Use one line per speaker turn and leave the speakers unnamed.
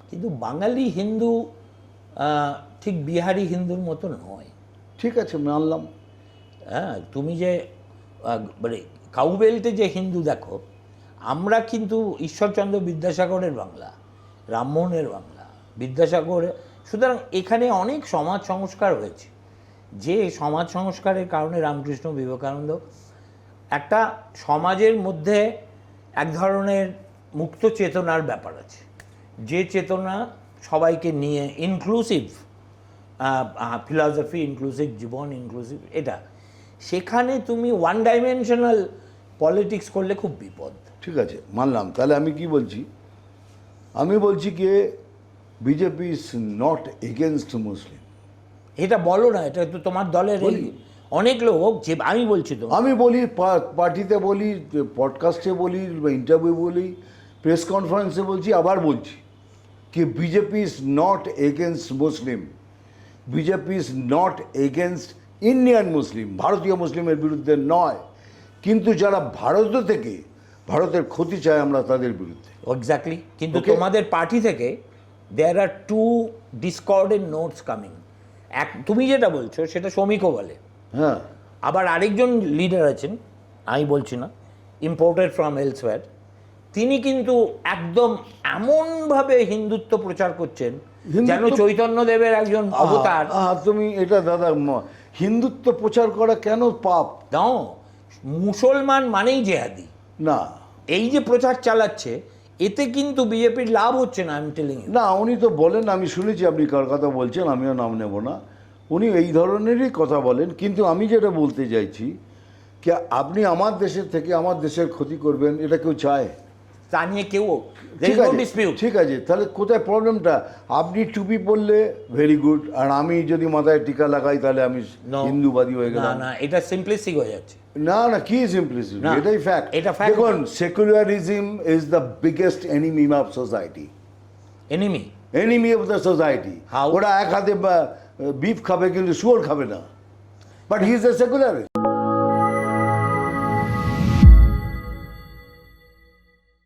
কিন্তু বাঙালি হিন্দু ঠিক বিহারি হিন্দুর মতো নয়।
ঠিক আছে, মানলাম।
হ্যাঁ, তুমি যে মানে কাউবেল্টে যে হিন্দু দেখো, আমরা কিন্তু ঈশ্বরচন্দ্র বিদ্যাসাগরের বাংলা, রামমোহনের বাংলা, বিদ্যাসাগরের, সুতরাং এখানে অনেক সমাজ সংস্কার হয়েছে, যে সমাজ সংস্কারের কারণে রামকৃষ্ণ বিবেকানন্দ একটা সমাজের মধ্যে এক ধরনের মুক্ত চেতনার ব্যাপার আছে, যে চেতনা সবাইকে নিয়ে ইনক্লুসিভ ফিলসফি, ইনক্লুসিভ জীবন, ইনক্লুসিভ, এটা সেখানে তুমি ওয়ান ডাইমেনশনাল পলিটিক্স করলে খুব বিপদ।
ঠিক আছে, মানলাম। তাহলে আমি কি বলছি, আমি বলছি কি বিজেপি ইজ নট এগেনস্ট মুসলিম।
এটা বলো না, এটা তো তোমার দলের অনেক লোক, যে আমি বলছি তো,
আমি বলি, পার্টিতে বলি, পডকাস্টে বলি, ইন্টারভিউ বলি, প্রেস কনফারেন্সে বলছি, আবার বলছি কি BJP is not against Muslim, BJP is not against Indian মুসলিম, ভারতীয় মুসলিমের বিরুদ্ধে নয়, কিন্তু যারা ভারত থেকে ভারতের ক্ষতি চায় আমরা তাদের বিরুদ্ধে।
এক্স্যাক্টলি। কিন্তু তোমাদের পার্টি থেকে দেয়ার আর টু ডিসকর্ডেন্ট নোটস কামিং। তুমি যেটা বলছো সেটা শ্রমিকও বলে,
হ্যাঁ,
আবার আরেকজন লিডার আছেন, আমি বলছি না, ইম্পোর্টেড ফ্রম এলসওয়্যার, তিনি কিন্তু একদম এমনভাবে হিন্দুত্ব প্রচার করছেন যেন চৈতন্যদেবের একজন অবতার।
তুমি এটা দাদা, হিন্দুত্ব প্রচার করা কেন পাপ?
দাও, মুসলমান মানেই জেহাদি,
না,
এই যে প্রচার চালাচ্ছে, এতে কিন্তু বিজেপির লাভ হচ্ছে না, আমি টেলিং ইউ।
না, উনি তো বলেন, আমি শুনেছি আপনি কার কথা বলছেন, আমিও নাম নেব না, উনি এই ধরনেরই কথা বলেন। কিন্তু আমি যেটা বলতে চাইছি কি, আপনি আমার দেশের থেকে আমার দেশের ক্ষতি করবেন, এটা কেউ চায়?
তা নিয়ে কেউ,
ঠিক আছে, ঠিক আছে, তাহলে কোথায় প্রবলেমটা? আপনি টুপি পরলে ভেরি গুড, আর আমি যদি মাথায় টিকা লাগাই তাহলে আমি হিন্দুবাদী হয়ে
না
গেলাম।
না, এটা সিম্পলিস্টিক হয়ে যাচ্ছে।
না না, কি সিম্পলিসিটি?
না,
এটাই ফ্যাক্ট।
এটা fact।
দেখুন, secularism is the biggest enemy of society, enemy of the society.
How?
ওরা এক হাতে বিফ খাবে কিন্তু শুয়োর খাবে না, but he is a secularist.